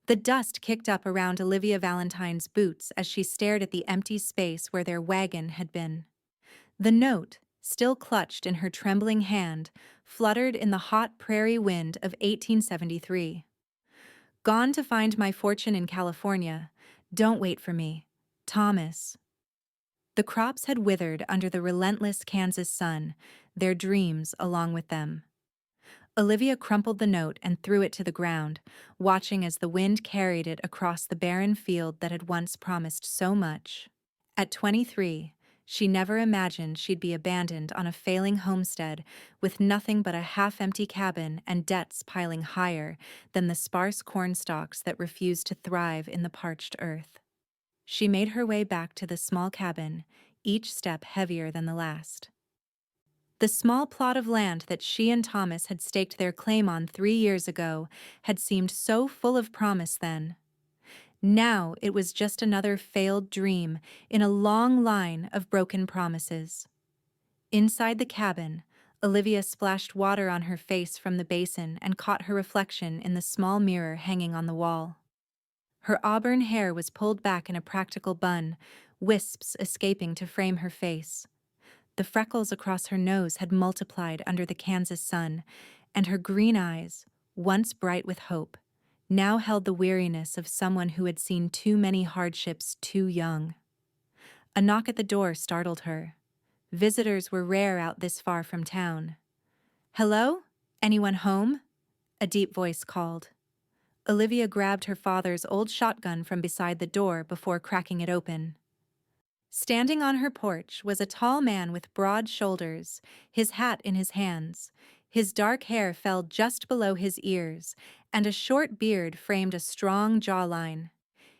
The dust kicked up around Olivia Valentine's boots as she stared at the empty space where their wagon had been. The note, still clutched in her trembling hand, fluttered in the hot prairie wind of 1873. Gone to find my fortune in California. Don't wait for me. Thomas. The crops had withered under the relentless Kansas sun, their dreams along with them. Olivia crumpled the note and threw it to the ground, watching as the wind carried it across the barren field that had once promised so much. At 23, she never imagined she'd be abandoned on a failing homestead with nothing but a half-empty cabin and debts piling higher than the sparse corn stalks that refused to thrive in the parched earth. She made her way back to the small cabin, each step heavier than the last. The small plot of land that she and Thomas had staked their claim on 3 years ago had seemed so full of promise then. Now it was just another failed dream in a long line of broken promises. Inside the cabin, Olivia splashed water on her face from the basin and caught her reflection in the small mirror hanging on the wall. Her auburn hair was pulled back in a practical bun, wisps escaping to frame her face. The freckles across her nose had multiplied under the Kansas sun, and her green eyes, once bright with hope, now held the weariness of someone who had seen too many hardships too young. A knock at the door startled her. Visitors were rare out this far from town. "Hello? Anyone home?" A deep voice called. Olivia grabbed her father's old shotgun from beside the door before cracking it open. Standing on her porch was a tall man with broad shoulders, his hat in his hands. His dark hair fell just below his ears, and a short beard framed a strong jawline.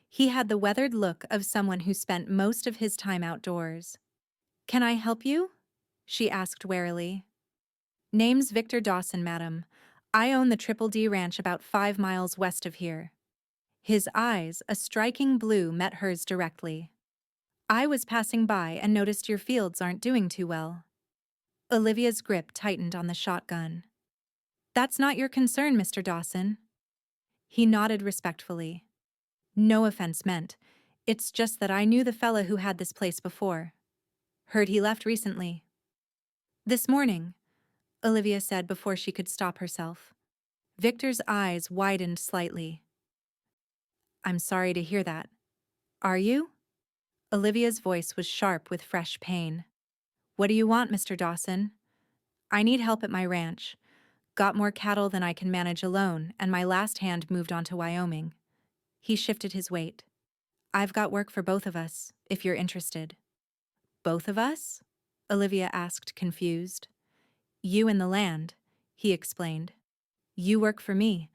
He had the weathered look of someone who spent most of his time outdoors. "Can I help you?" she asked warily. "Name's Victor Dawson, madam. I own the Triple D Ranch about 5 miles west of here." His eyes, a striking blue, met hers directly. "I was passing by and noticed your fields aren't doing too well." Olivia's grip tightened on the shotgun. "That's not your concern, Mr. Dawson." He nodded respectfully. "No offense meant. It's just that I knew the fella who had this place before. Heard he left recently." "This morning," Olivia said before she could stop herself. Victor's eyes widened slightly. "I'm sorry to hear that. Are you?" Olivia's voice was sharp with fresh pain. "What do you want, Mr. Dawson?" "I need help at my ranch. Got more cattle than I can manage alone, and my last hand moved on to Wyoming." He shifted his weight. "I've got work for both of us, if you're interested." "Both of us?" Olivia asked, confused. "You and the land," he explained. "You work for me,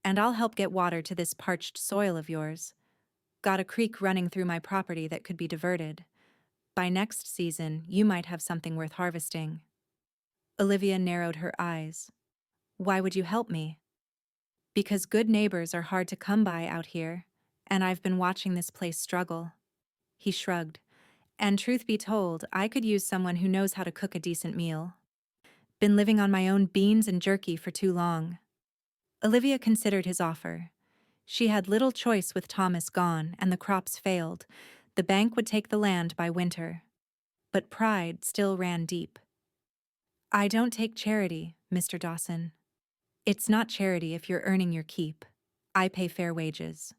and I'll help get water to this parched soil of yours. Got a creek running through my property that could be diverted. By next season, you might have something worth harvesting." Olivia narrowed her eyes. "Why would you help me?" "Because good neighbors are hard to come by out here, and I've been watching this place struggle." He shrugged. "And truth be told, I could use someone who knows how to cook a decent meal. Been living on my own beans and jerky for too long." Olivia considered his offer. She had little choice with Thomas gone and the crops failed. The bank would take the land by winter. But pride still ran deep. "I don't take charity, Mr. Dawson." "It's not charity if you're earning your keep. I pay fair wages."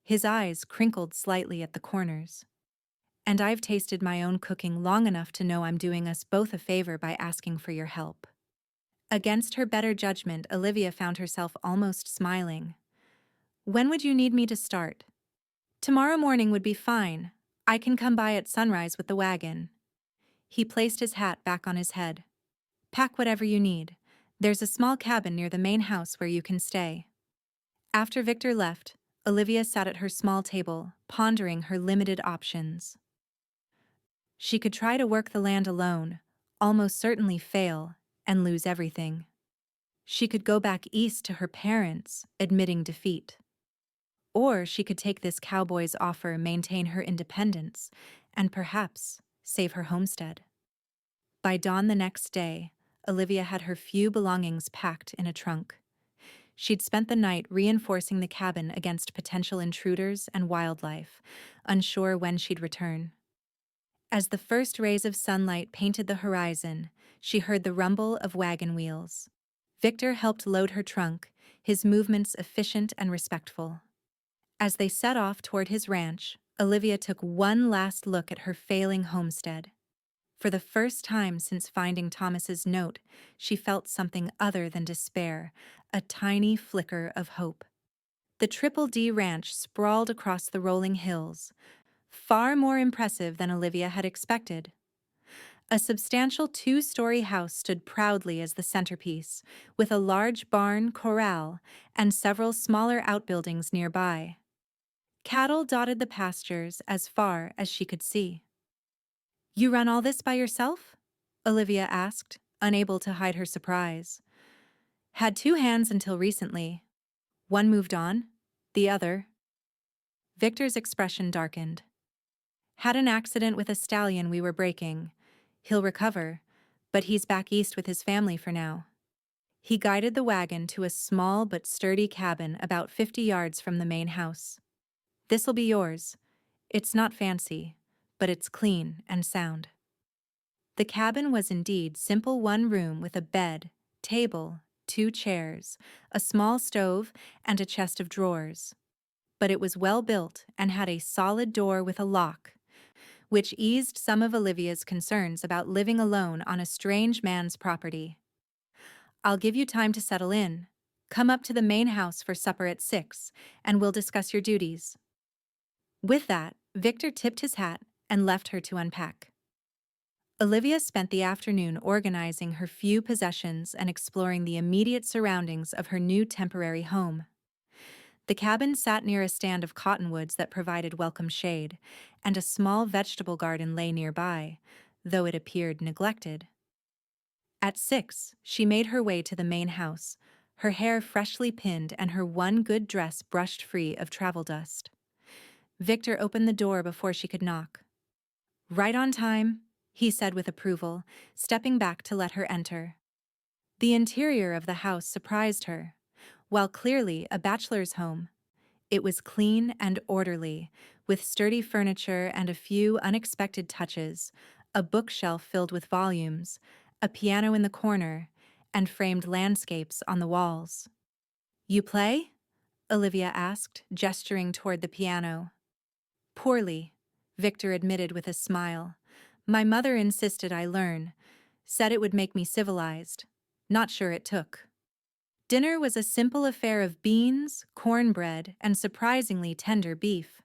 His eyes crinkled slightly at the corners. "And I've tasted my own cooking long enough to know I'm doing us both a favor by asking for your help." Against her better judgment, Olivia found herself almost smiling. "When would you need me to start?" "Tomorrow morning would be fine. I can come by at sunrise with the wagon." He placed his hat back on his head. "Pack whatever you need. There's a small cabin near the main house where you can stay." After Victor left, Olivia sat at her small table, pondering her limited options. She could try to work the land alone, almost certainly fail, and lose everything. She could go back east to her parents, admitting defeat. Or she could take this cowboy's offer, maintain her independence, and perhaps save her homestead. By dawn the next day, Olivia had her few belongings packed in a trunk. She'd spent the night reinforcing the cabin against potential intruders and wildlife, unsure when she'd return. As the first rays of sunlight painted the horizon, she heard the rumble of wagon wheels. Victor helped load her trunk, his movements efficient and respectful. As they set off toward his ranch, Olivia took one last look at her failing homestead. For the first time since finding Thomas's note, she felt something other than despair, a tiny flicker of hope. The Triple D Ranch sprawled across the rolling hills, far more impressive than Olivia had expected. A substantial two-story house stood proudly as the centerpiece, with a large barn, corral, and several smaller outbuildings nearby. Cattle dotted the pastures as far as she could see. "You run all this by yourself?" Olivia asked, unable to hide her surprise. "Had two hands until recently. One moved on, the other." Victor's expression darkened. "Had an accident with a stallion we were breaking. He'll recover, but he's back east with his family for now." He guided the wagon to a small but sturdy cabin about 50 yards from the main house. "This'll be yours. It's not fancy, but it's clean and sound." The cabin was indeed simple, one room with a bed, table, two chairs, a small stove, and a chest of drawers. But it was well built and had a solid door with a lock, which eased some of Olivia's concerns about living alone on a strange man's property. "I'll give you time to settle in. Come up to the main house for supper at 6, and we'll discuss your duties." With that, Victor tipped his hat and left her to unpack. Olivia spent the afternoon organizing her few possessions and exploring the immediate surroundings of her new temporary home. The cabin sat near a stand of cottonwoods that provided welcome shade, and a small vegetable garden lay nearby, though it appeared neglected. At 6, she made her way to the main house, her hair freshly pinned and her one good dress brushed free of travel dust. Victor opened the door before she could knock. "Right on time," he said with approval, stepping back to let her enter. The interior of the house surprised her. While clearly a bachelor's home, it was clean and orderly, with sturdy furniture and a few unexpected touches, a bookshelf filled with volumes, a piano in the corner, and framed landscapes on the walls. "You play?" Olivia asked, gesturing toward the piano. "Poorly," Victor admitted with a smile. "My mother insisted I learn, said it would make me civilized. Not sure it took." Dinner was a simple affair of beans, cornbread, and surprisingly tender beef.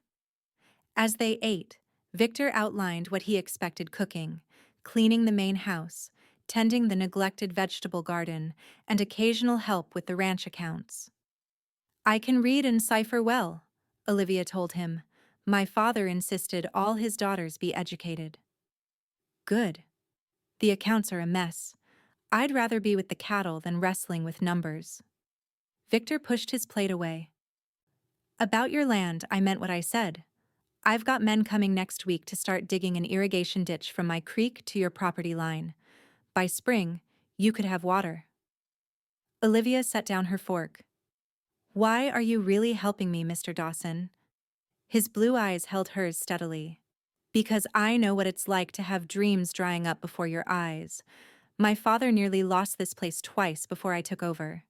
As they ate, Victor outlined what he expected cooking: cleaning the main house, tending the neglected vegetable garden, and occasional help with the ranch accounts. "I can read and cipher well," Olivia told him. "My father insisted all his daughters be educated." "Good. The accounts are a mess. I'd rather be with the cattle than wrestling with numbers." Victor pushed his plate away. "About your land, I meant what I said. I've got men coming next week to start digging an irrigation ditch from my creek to your property line. By spring, you could have water." Olivia set down her fork. "Why are you really helping me, Mr. Dawson?" His blue eyes held hers steadily. "Because I know what it's like to have dreams drying up before your eyes. My father nearly lost this place twice before I took over.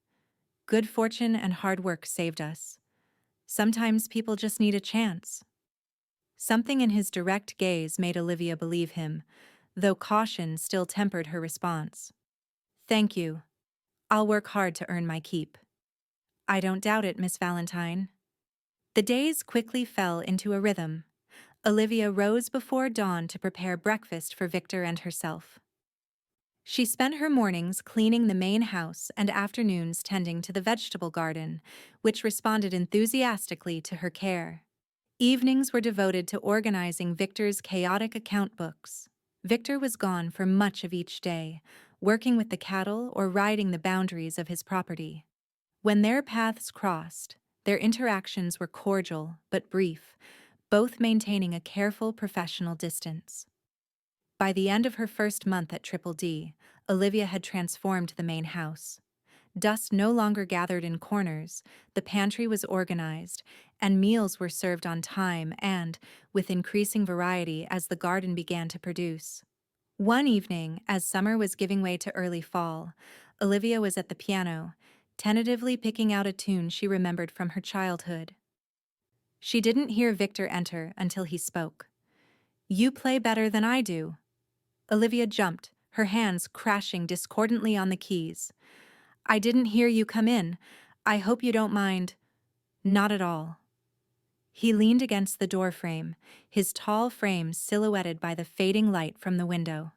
Good fortune and hard work saved us. Sometimes people just need a chance." Something in his direct gaze made Olivia believe him, though caution still tempered her response. "Thank you. I'll work hard to earn my keep." "I don't doubt it, Miss Valentine." The days quickly fell into a rhythm. Olivia rose before dawn to prepare breakfast for Victor and herself. She spent her mornings cleaning the main house and afternoons tending to the vegetable garden, which responded enthusiastically to her care. Evenings were devoted to organizing Victor's chaotic account books. Victor was gone for much of each day, working with the cattle or riding the boundaries of his property. When their paths crossed, their interactions were cordial but brief, both maintaining a careful professional distance. By the end of her first month at Triple D, Olivia had transformed the main house. Dust no longer gathered in corners, the pantry was organized, and meals were served on time and, with increasing variety as the garden began to produce. One evening, as summer was giving way to early fall, Olivia was at the piano, tentatively picking out a tune she remembered from her childhood. She didn't hear Victor enter until he spoke. "You play better than I do." Olivia jumped, her hands crashing discordantly on the keys. "I didn't hear you come in. I hope you don't mind." "Not at all." He leaned against the doorframe, his tall frame silhouetted by the fading light from the window.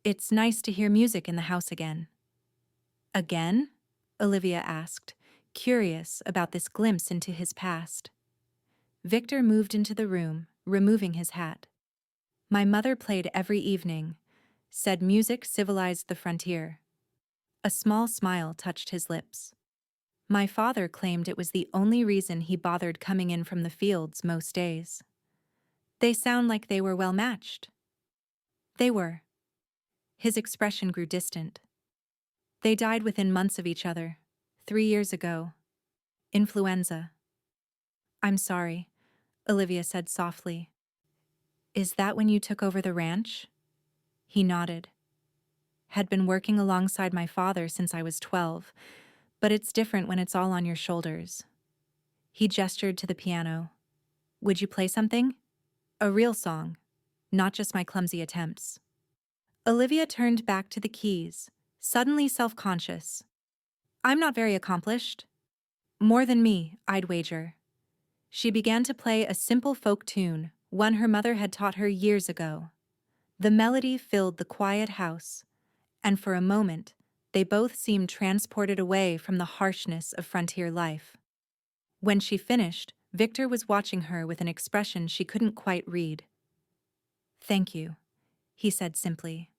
"It's nice to hear music in the house again." "Again?" Olivia asked, curious about this glimpse into his past. Victor moved into the room, removing his hat. "My mother played every evening, said music civilized the frontier." A small smile touched his lips. "My father claimed it was the only reason he bothered coming in from the fields most days." "They sound like they were well matched." "They were." His expression grew distant. "They died within months of each other, 3 years ago. Influenza." "I'm sorry," Olivia said softly. "Is that when you took over the ranch?" He nodded. "Had been working alongside my father since I was 12, but it's different when it's all on your shoulders." He gestured to the piano. "Would you play something? A real song, not just my clumsy attempts." Olivia turned back to the keys, suddenly self-conscious. "I'm not very accomplished." "More than me, I'd wager." She began to play a simple folk tune, one her mother had taught her years ago. The melody filled the quiet house, and for a moment, they both seemed transported away from the harshness of frontier life. When she finished, Victor was watching her with an expression she couldn't quite read. "Thank you," he said simply.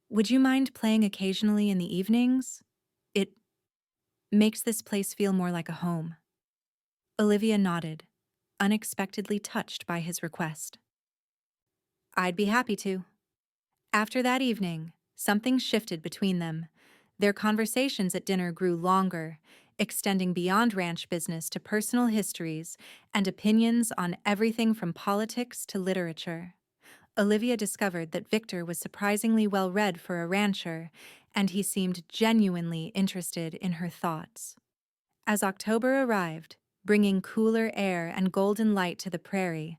"Would you mind playing occasionally in the evenings? It makes this place feel more like a home." Olivia nodded, unexpectedly touched by his request. "I'd be happy to." After that evening, something shifted between them. Their conversations at dinner grew longer, extending beyond ranch business to personal histories and opinions on everything from politics to literature. Olivia discovered that Victor was surprisingly well-read for a rancher, and he seemed genuinely interested in her thoughts. As October arrived, bringing cooler air and golden light to the prairie,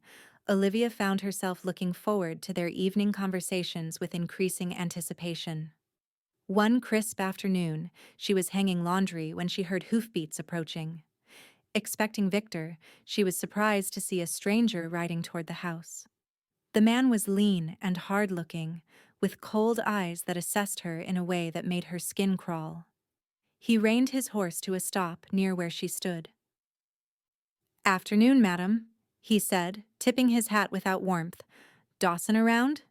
Olivia found herself looking forward to their evening conversations with increasing anticipation. One crisp afternoon, she was hanging laundry when she heard hoofbeats approaching. Expecting Victor, she was surprised to see a stranger riding toward the house. The man was lean and hard-looking, with cold eyes that assessed her in a way that made her skin crawl. He reined his horse to a stop near where she stood. "Afternoon, madam," he said, tipping his hat without warmth. "Dawson around?"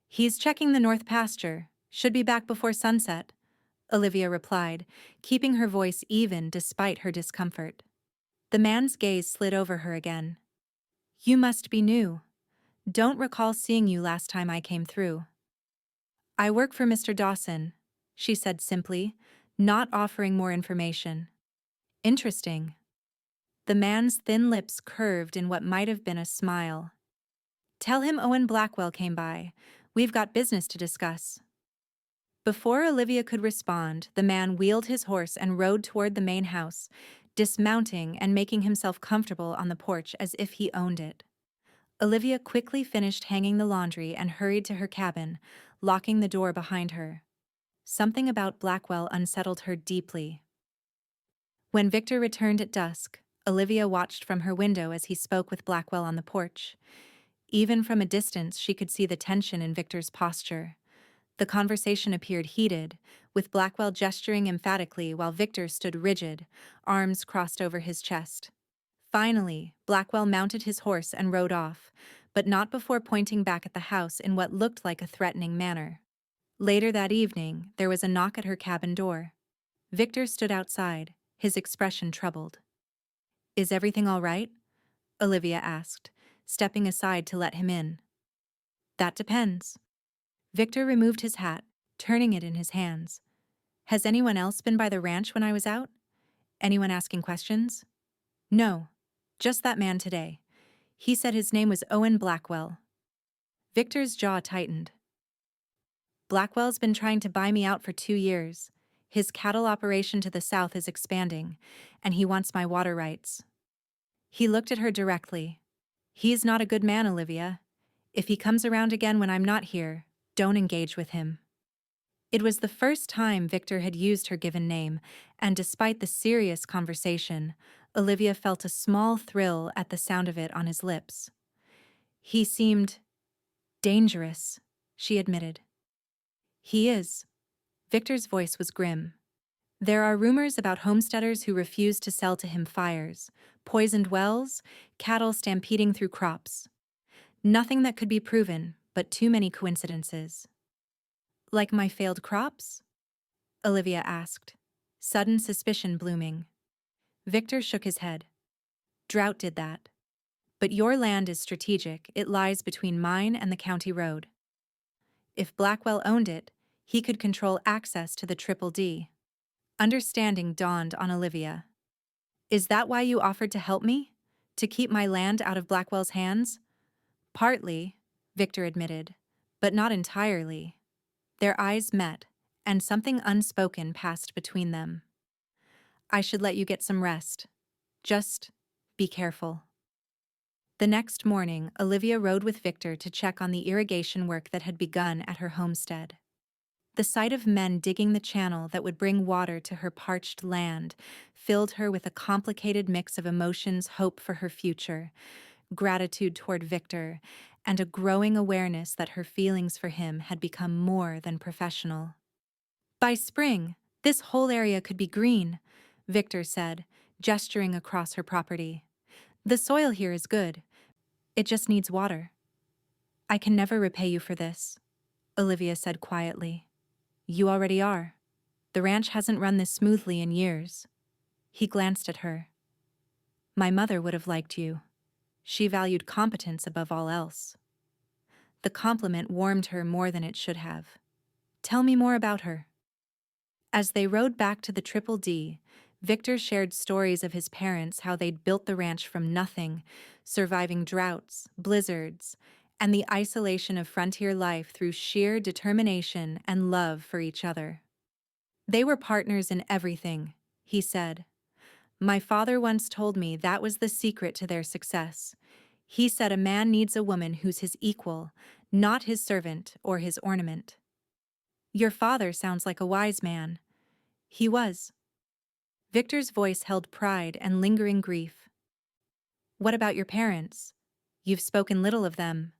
"He's checking the north pasture. Should be back before sunset," Olivia replied, keeping her voice even despite her discomfort. The man's gaze slid over her again. "You must be new. Don't recall seeing you last time I came through." "I work for Mr. Dawson," she said simply, not offering more information. "Interesting." The man's thin lips curved in what might have been a smile. "Tell him Owen Blackwell came by. We've got business to discuss." Before Olivia could respond, the man wheeled his horse and rode toward the main house, dismounting and making himself comfortable on the porch as if he owned it. Olivia quickly finished hanging the laundry and hurried to her cabin, locking the door behind her. Something about Blackwell unsettled her deeply. When Victor returned at dusk, Olivia watched from her window as he spoke with Blackwell on the porch. Even from a distance, she could see the tension in Victor's posture. The conversation appeared heated, with Blackwell gesturing emphatically while Victor stood rigid, arms crossed over his chest. Finally, Blackwell mounted his horse and rode off, but not before pointing back at the house in what looked like a threatening manner. Later that evening, there was a knock at her cabin door. Victor stood outside, his expression troubled. "Is everything all right?" Olivia asked, stepping aside to let him in. "That depends." Victor removed his hat, turning it in his hands. Has anyone else been by the ranch when I was out? Anyone asking questions? No. Just that man today. He said his name was Owen Blackwell. Victor's jaw tightened. Blackwell's been trying to buy me out for 2 years. His cattle operation to the south is expanding, and he wants my water rights. He looked at her directly. He's not a good man, Olivia. If he comes around again when I'm not here, don't engage with him. It was the first time Victor had used her given name, and despite the serious conversation, Olivia felt a small thrill at the sound of it on his lips. He seemed dangerous, she admitted. He is. Victor's voice was grim. There are rumors about homesteaders who refuse to sell to him fires, poisoned wells, cattle stampeding through crops. Nothing that could be proven, but too many coincidences. Like my failed crops? Olivia asked, sudden suspicion blooming. Victor shook his head. Drought did that. But your land is strategic, it lies between mine and the county road. If Blackwell owned it, he could control access to the Triple D. Understanding dawned on Olivia. Is that why you offered to help me? To keep my land out of Blackwell's hands? Partly, Victor admitted, but not entirely. Their eyes met, and something unspoken passed between them. I should let you get some rest. Just be careful. The next morning, Olivia rode with Victor to check on the irrigation work that had begun at her homestead. The sight of men digging the channel that would bring water to her parched land filled her with a complicated mix of emotions: hope for her future, gratitude toward Victor, and a growing awareness that her feelings for him had become more than professional. By spring, this whole area could be green, Victor said, gesturing across her property. The soil here is good. It just needs water. I can never repay you for this, Olivia said quietly. You already are. The ranch hasn't run this smoothly in years. He glanced at her. My mother would have liked you. She valued competence above all else. The compliment warmed her more than it should have. Tell me more about her. As they rode back to the Triple D, Victor shared stories of his parents, how they'd built the ranch from nothing, surviving droughts, blizzards, and the isolation of frontier life through sheer determination and love for each other. They were partners in everything, he said. My father once told me that was the secret to their success. He said a man needs a woman who's his equal, not his servant or his ornament. Your father sounds like a wise man. He was. Victor's voice held pride and lingering grief. What about your parents? You've spoken little of them.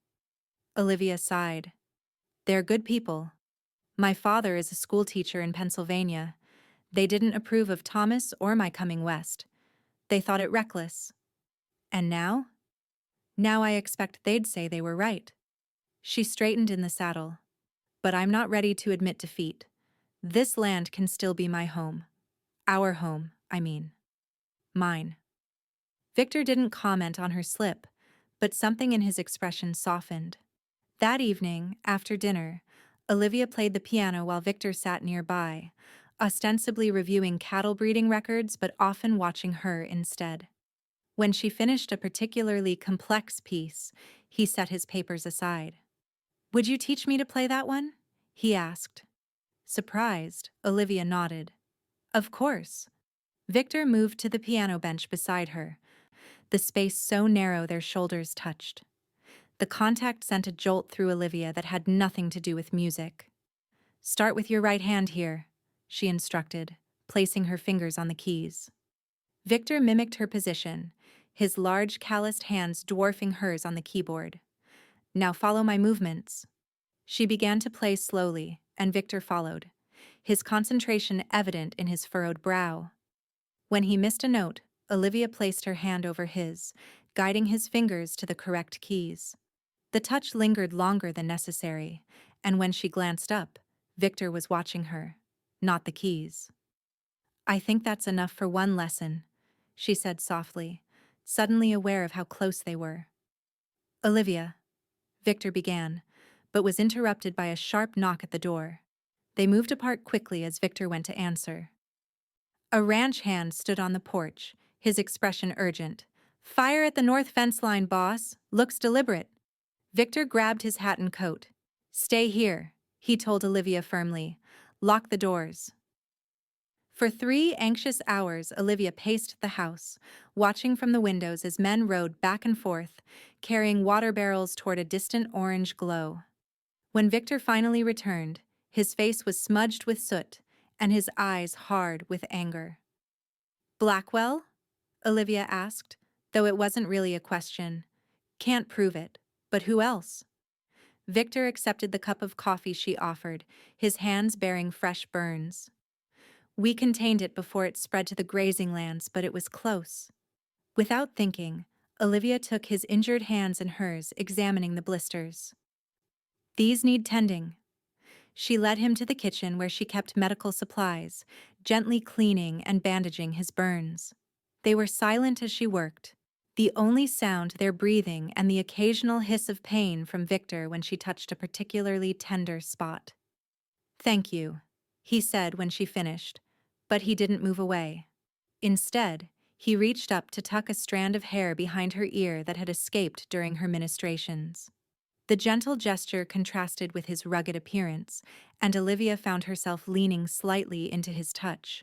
Olivia sighed. They're good people. My father is a schoolteacher in Pennsylvania. They didn't approve of Thomas or my coming west. They thought it reckless. And now? Now I expect they'd say they were right. She straightened in the saddle. But I'm not ready to admit defeat. This land can still be my home. Our home, I mean. Mine. Victor didn't comment on her slip, but something in his expression softened. That evening, after dinner, Olivia played the piano while Victor sat nearby, ostensibly reviewing cattle breeding records but often watching her instead. When she finished a particularly complex piece, he set his papers aside. Would you teach me to play that one? He asked. Surprised, Olivia nodded. Of course. Victor moved to the piano bench beside her, the space so narrow their shoulders touched. The contact sent a jolt through Olivia that had nothing to do with music. Start with your right hand here, she instructed, placing her fingers on the keys. Victor mimicked her position, his large calloused hands dwarfing hers on the keyboard. Now follow my movements. She began to play slowly, and Victor followed, his concentration evident in his furrowed brow. When he missed a note, Olivia placed her hand over his, guiding his fingers to the correct keys. The touch lingered longer than necessary, and when she glanced up, Victor was watching her, not the keys. I think that's enough for one lesson, she said softly, suddenly aware of how close they were. Olivia, Victor began, but was interrupted by a sharp knock at the door. They moved apart quickly as Victor went to answer. A ranch hand stood on the porch, his expression urgent. "Fire at the north fence line, boss. Looks deliberate." Victor grabbed his hat and coat. "Stay here," he told Olivia firmly. "Lock the doors." For 3 anxious hours, Olivia paced the house, watching from the windows as men rode back and forth, carrying water barrels toward a distant orange glow. When Victor finally returned, his face was smudged with soot, and his eyes hard with anger. "Blackwell?" Olivia asked, though it wasn't really a question. "Can't prove it, but who else?" Victor accepted the cup of coffee she offered, his hands bearing fresh burns. "We contained it before it spread to the grazing lands, but it was close." Without thinking, Olivia took his injured hands in hers, examining the blisters. "These need tending." She led him to the kitchen where she kept medical supplies, gently cleaning and bandaging his burns. They were silent as she worked, the only sound their breathing and the occasional hiss of pain from Victor when she touched a particularly tender spot. "Thank you," he said when she finished, but he didn't move away. Instead, he reached up to tuck a strand of hair behind her ear that had escaped during her ministrations. The gentle gesture contrasted with his rugged appearance, and Olivia found herself leaning slightly into his touch.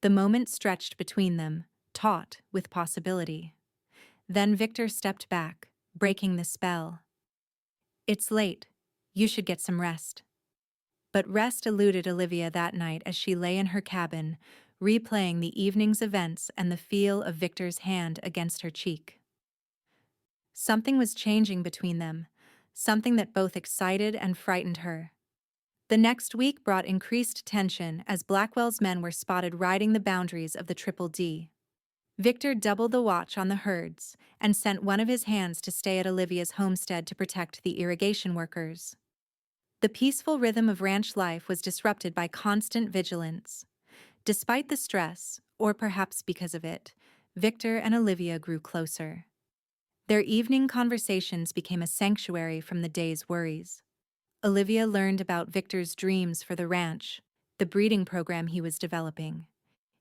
The moment stretched between them, taut with possibility. Then Victor stepped back, breaking the spell. "It's late. You should get some rest." But rest eluded Olivia that night as she lay in her cabin, replaying the evening's events and the feel of Victor's hand against her cheek. Something was changing between them, something that both excited and frightened her. The next week brought increased tension as Blackwell's men were spotted riding the boundaries of the Triple D. Victor doubled the watch on the herds and sent one of his hands to stay at Olivia's homestead to protect the irrigation workers. The peaceful rhythm of ranch life was disrupted by constant vigilance. Despite the stress, or perhaps because of it, Victor and Olivia grew closer. Their evening conversations became a sanctuary from the day's worries. Olivia learned about Victor's dreams for the ranch, the breeding program he was developing,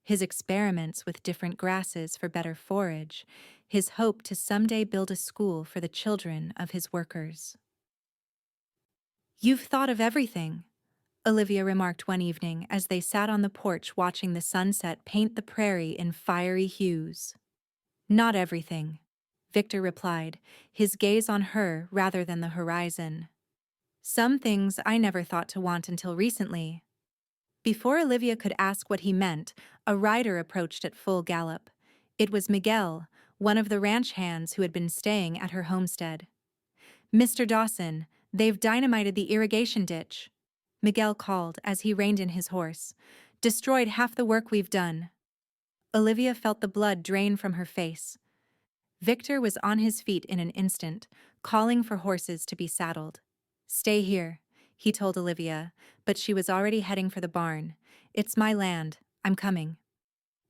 his experiments with different grasses for better forage, his hope to someday build a school for the children of his workers. "You've thought of everything," Olivia remarked one evening as they sat on the porch watching the sunset paint the prairie in fiery hues. "Not everything," Victor replied, his gaze on her rather than the horizon. "Some things I never thought to want until recently." Before Olivia could ask what he meant, a rider approached at full gallop. It was Miguel, one of the ranch hands who had been staying at her homestead. "Mr. Dawson, they've dynamited the irrigation ditch," Miguel called as he reined in his horse. "Destroyed half the work we've done." Olivia felt the blood drain from her face. Victor was on his feet in an instant, calling for horses to be saddled. "Stay here," he told Olivia, but she was already heading for the barn. "It's my land. I'm coming."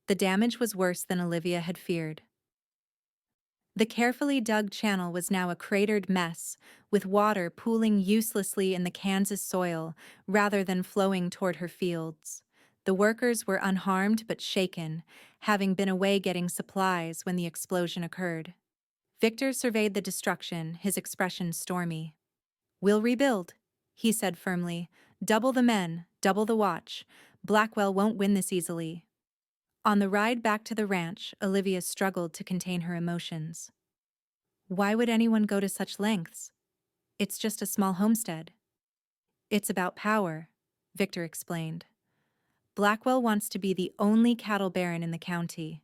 The damage was worse than Olivia had feared. The carefully dug channel was now a cratered mess, with water pooling uselessly in the Kansas soil rather than flowing toward her fields. The workers were unharmed but shaken, having been away getting supplies when the explosion occurred. Victor surveyed the destruction, his expression stormy. "We'll rebuild," he said firmly. "Double the men, double the watch. Blackwell won't win this easily." On the ride back to the ranch, Olivia struggled to contain her emotions. Why would anyone go to such lengths? It's just a small homestead. "It's about power," Victor explained. "Blackwell wants to be the only cattle baron in the county.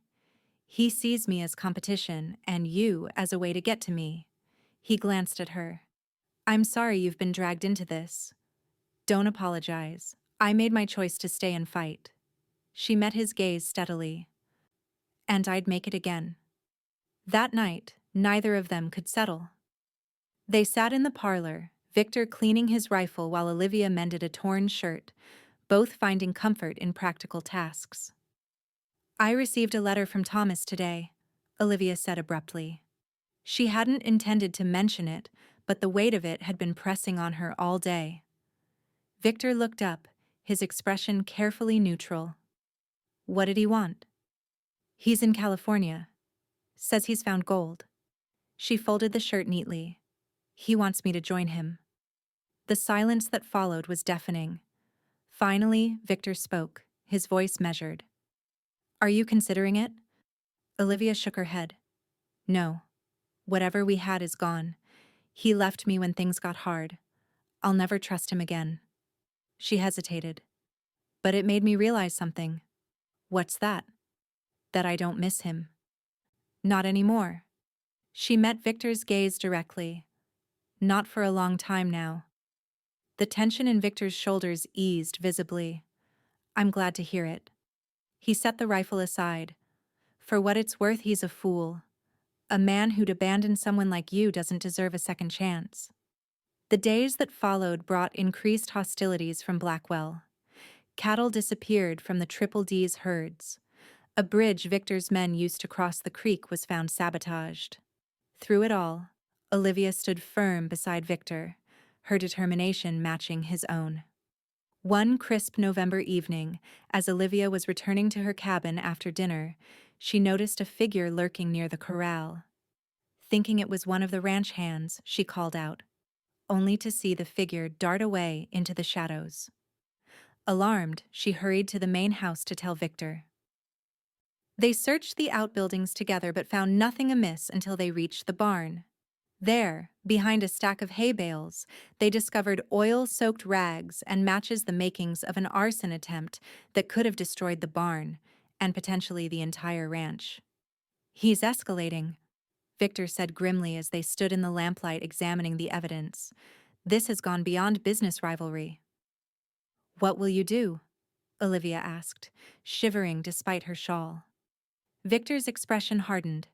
He sees me as competition and you as a way to get to me." He glanced at her. "I'm sorry you've been dragged into this. Don't apologize. I made my choice to stay and fight." She met his gaze steadily. "And I'd make it again." That night, neither of them could settle. They sat in the parlor, Victor cleaning his rifle while Olivia mended a torn shirt, both finding comfort in practical tasks. "I received a letter from Thomas today," Olivia said abruptly. She hadn't intended to mention it, but the weight of it had been pressing on her all day. Victor looked up, his expression carefully neutral. What did he want? He's in California. Says he's found gold. She folded the shirt neatly. He wants me to join him. The silence that followed was deafening. Finally, Victor spoke, his voice measured. Are you considering it? Olivia shook her head. No. Whatever we had is gone. He left me when things got hard. I'll never trust him again. She hesitated. But it made me realize something. What's that? That I don't miss him. Not anymore. She met Victor's gaze directly. Not for a long time now. The tension in Victor's shoulders eased visibly. I'm glad to hear it. He set the rifle aside. For what it's worth, he's a fool. A man who'd abandon someone like you doesn't deserve a second chance. The days that followed brought increased hostilities from Blackwell. Cattle disappeared from the Triple D's herds. A bridge Victor's men used to cross the creek was found sabotaged. Through it all, Olivia stood firm beside Victor, her determination matching his own. One crisp November evening, as Olivia was returning to her cabin after dinner, she noticed a figure lurking near the corral. Thinking it was one of the ranch hands, she called out, only to see the figure dart away into the shadows. Alarmed, she hurried to the main house to tell Victor. They searched the outbuildings together but found nothing amiss until they reached the barn. There, behind a stack of hay bales, they discovered oil-soaked rags and matches the makings of an arson attempt that could have destroyed the barn, and potentially the entire ranch. He's escalating, Victor said grimly as they stood in the lamplight examining the evidence. This has gone beyond business rivalry. What will you do? Olivia asked, shivering despite her shawl. Victor's expression hardened.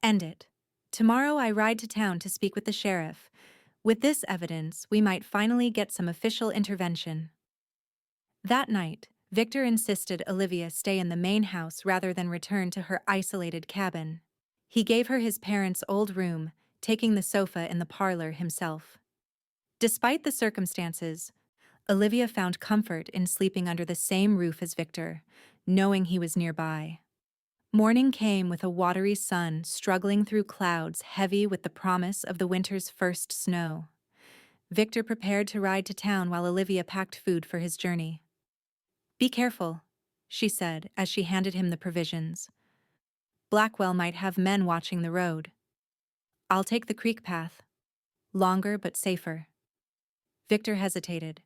End it. Tomorrow I ride to town to speak with the sheriff. With this evidence, we might finally get some official intervention. That night, Victor insisted Olivia stay in the main house rather than return to her isolated cabin. He gave her his parents' old room, taking the sofa in the parlor himself. Despite the circumstances, Olivia found comfort in sleeping under the same roof as Victor, knowing he was nearby. Morning came with a watery sun struggling through clouds heavy with the promise of the winter's first snow. Victor prepared to ride to town while Olivia packed food for his journey. Be careful, she said as she handed him the provisions. Blackwell might have men watching the road. I'll take the creek path. Longer but safer. Victor hesitated,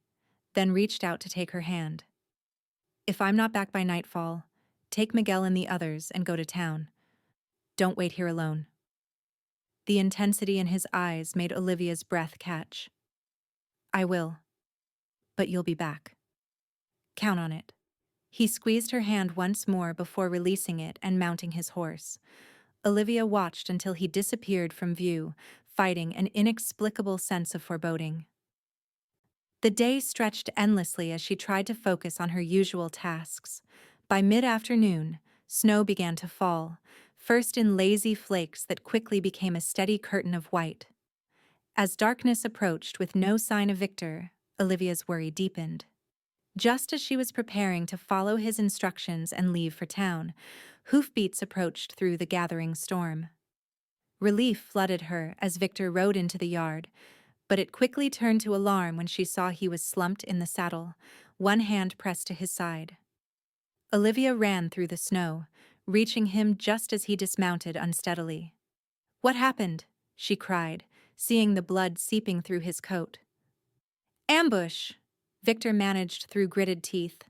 then reached out to take her hand. If I'm not back by nightfall, take Miguel and the others and go to town. Don't wait here alone. The intensity in his eyes made Olivia's breath catch. I will. But you'll be back. Count on it. He squeezed her hand once more before releasing it and mounting his horse. Olivia watched until he disappeared from view, fighting an inexplicable sense of foreboding. The day stretched endlessly as she tried to focus on her usual tasks. By mid-afternoon, snow began to fall, first in lazy flakes that quickly became a steady curtain of white. As darkness approached with no sign of Victor, Olivia's worry deepened. Just as she was preparing to follow his instructions and leave for town, hoofbeats approached through the gathering storm. Relief flooded her as Victor rode into the yard, but it quickly turned to alarm when she saw he was slumped in the saddle, one hand pressed to his side. Olivia ran through the snow, reaching him just as he dismounted unsteadily. What happened? She cried, seeing the blood seeping through his coat. Ambush! Victor managed through gritted teeth.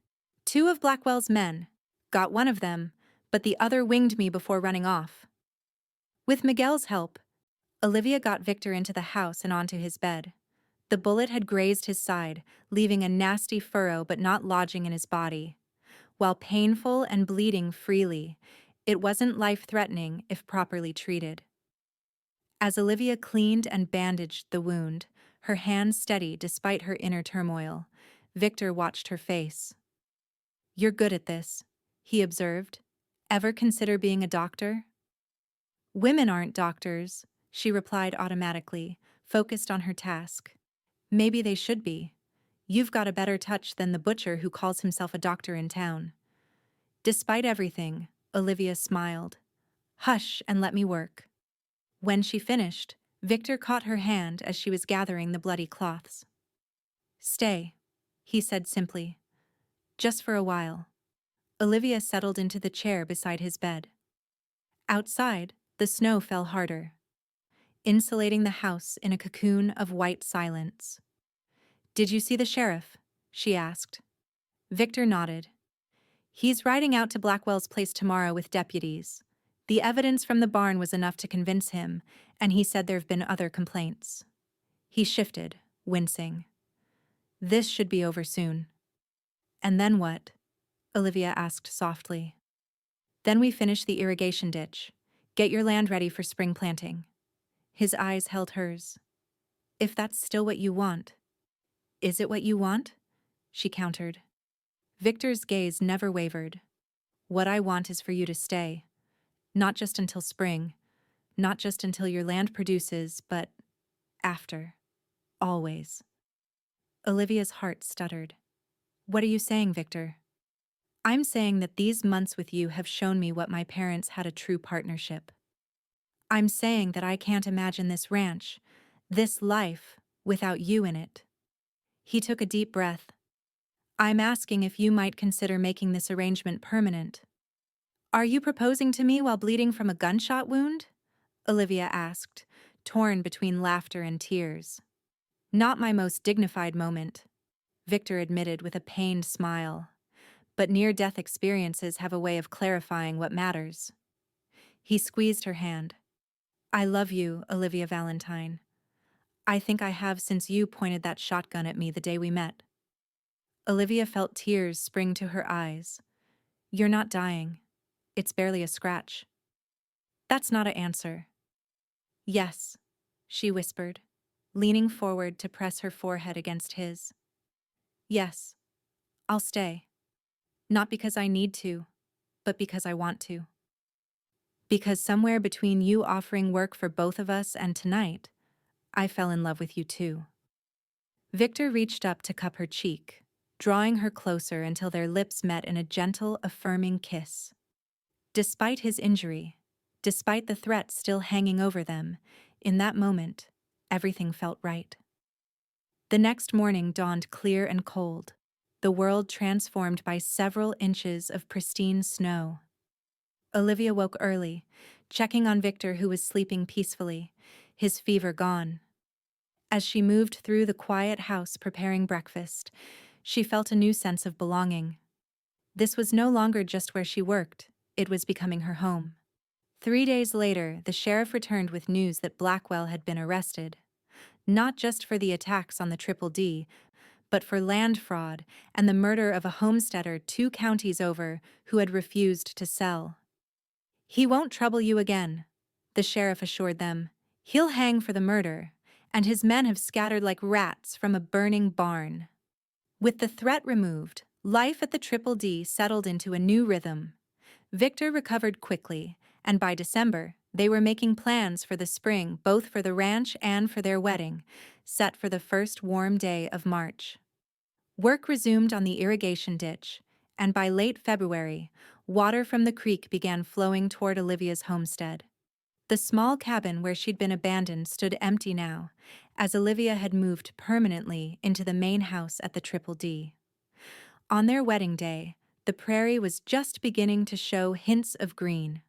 2 of Blackwell's men. Got one of them, but the other winged me before running off. With Miguel's help, Olivia got Victor into the house and onto his bed. The bullet had grazed his side, leaving a nasty furrow but not lodging in his body. While painful and bleeding freely, it wasn't life-threatening if properly treated. As Olivia cleaned and bandaged the wound, her hands steady despite her inner turmoil, Victor watched her face. You're good at this, he observed. Ever consider being a doctor? Women aren't doctors, she replied automatically, focused on her task. Maybe they should be. You've got a better touch than the butcher who calls himself a doctor in town. Despite everything, Olivia smiled. Hush and let me work. When she finished, Victor caught her hand as she was gathering the bloody cloths. Stay, he said simply. Just for a while. Olivia settled into the chair beside his bed. Outside, the snow fell harder, insulating the house in a cocoon of white silence. Did you see the sheriff? She asked. Victor nodded. He's riding out to Blackwell's place tomorrow with deputies. The evidence from the barn was enough to convince him, and he said there have been other complaints. He shifted, wincing. This should be over soon. And then what? Olivia asked softly. Then we finish the irrigation ditch. Get your land ready for spring planting. His eyes held hers. If that's still what you want. Is it what you want? She countered. Victor's gaze never wavered. What I want is for you to stay. Not just until spring. Not just until your land produces, but after. Always. Olivia's heart stuttered. What are you saying, Victor? I'm saying that these months with you have shown me what my parents had a true partnership. I'm saying that I can't imagine this ranch, this life, without you in it. He took a deep breath. I'm asking if you might consider making this arrangement permanent. Are you proposing to me while bleeding from a gunshot wound? Olivia asked, torn between laughter and tears. Not my most dignified moment, Victor admitted with a pained smile. But near-death experiences have a way of clarifying what matters. He squeezed her hand. I love you, Olivia Valentine. I think I have since you pointed that shotgun at me the day we met. Olivia felt tears spring to her eyes. You're not dying. It's barely a scratch. That's not an answer. Yes, she whispered, leaning forward to press her forehead against his. Yes, I'll stay. Not because I need to, but because I want to. Because somewhere between you offering work for both of us and tonight, I fell in love with you too. Victor reached up to cup her cheek, drawing her closer until their lips met in a gentle, affirming kiss. Despite his injury, despite the threat still hanging over them, in that moment, everything felt right. The next morning dawned clear and cold, the world transformed by several inches of pristine snow. Olivia woke early, checking on Victor, who was sleeping peacefully, his fever gone. As she moved through the quiet house preparing breakfast, she felt a new sense of belonging. This was no longer just where she worked, it was becoming her home. 3 days later, the sheriff returned with news that Blackwell had been arrested. Not just for the attacks on the Triple D, but for land fraud and the murder of a homesteader 2 counties over who had refused to sell. He won't trouble you again, the sheriff assured them. He'll hang for the murder, and his men have scattered like rats from a burning barn. With the threat removed, life at the Triple D settled into a new rhythm. Victor recovered quickly, and by December, they were making plans for the spring, both for the ranch and for their wedding, set for the first warm day of March. Work resumed on the irrigation ditch, and by late February, water from the creek began flowing toward Olivia's homestead. The small cabin where she'd been abandoned stood empty now, as Olivia had moved permanently into the main house at the Triple D. On their wedding day, the prairie was just beginning to show hints of green.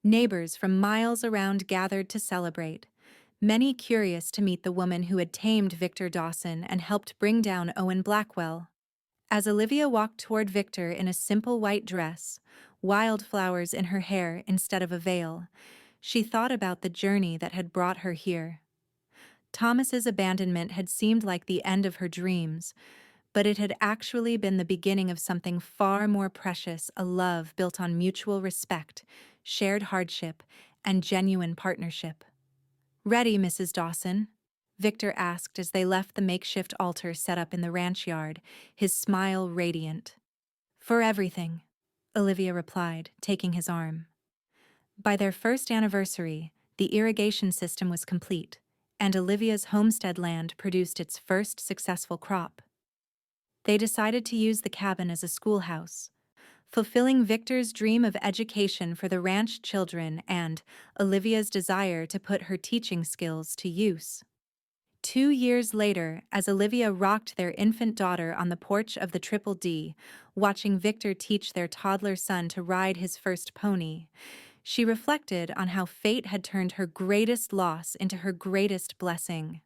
Neighbors from miles around gathered to celebrate, many curious to meet the woman who had tamed Victor Dawson and helped bring down Owen Blackwell. As Olivia walked toward Victor in a simple white dress, wildflowers in her hair instead of a veil, she thought about the journey that had brought her here. Thomas's abandonment had seemed like the end of her dreams, but it had actually been the beginning of something far more precious, a love built on mutual respect, shared hardship, and genuine partnership. Ready, Mrs. Dawson? Victor asked as they left the makeshift altar set up in the ranch yard, his smile radiant. For everything, Olivia replied, taking his arm. By their first anniversary, the irrigation system was complete, and Olivia's homestead land produced its first successful crop. They decided to use the cabin as a schoolhouse, fulfilling Victor's dream of education for the ranch children and Olivia's desire to put her teaching skills to use. 2 years later, as Olivia rocked their infant daughter on the porch of the Triple D, watching Victor teach their toddler son to ride his first pony, she reflected on how fate had turned her greatest loss into her greatest blessing.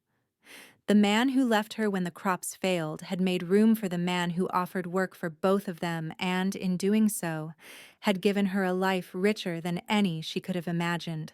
The man who left her when the crops failed had made room for the man who offered work for both of them and, in doing so, had given her a life richer than any she could have imagined.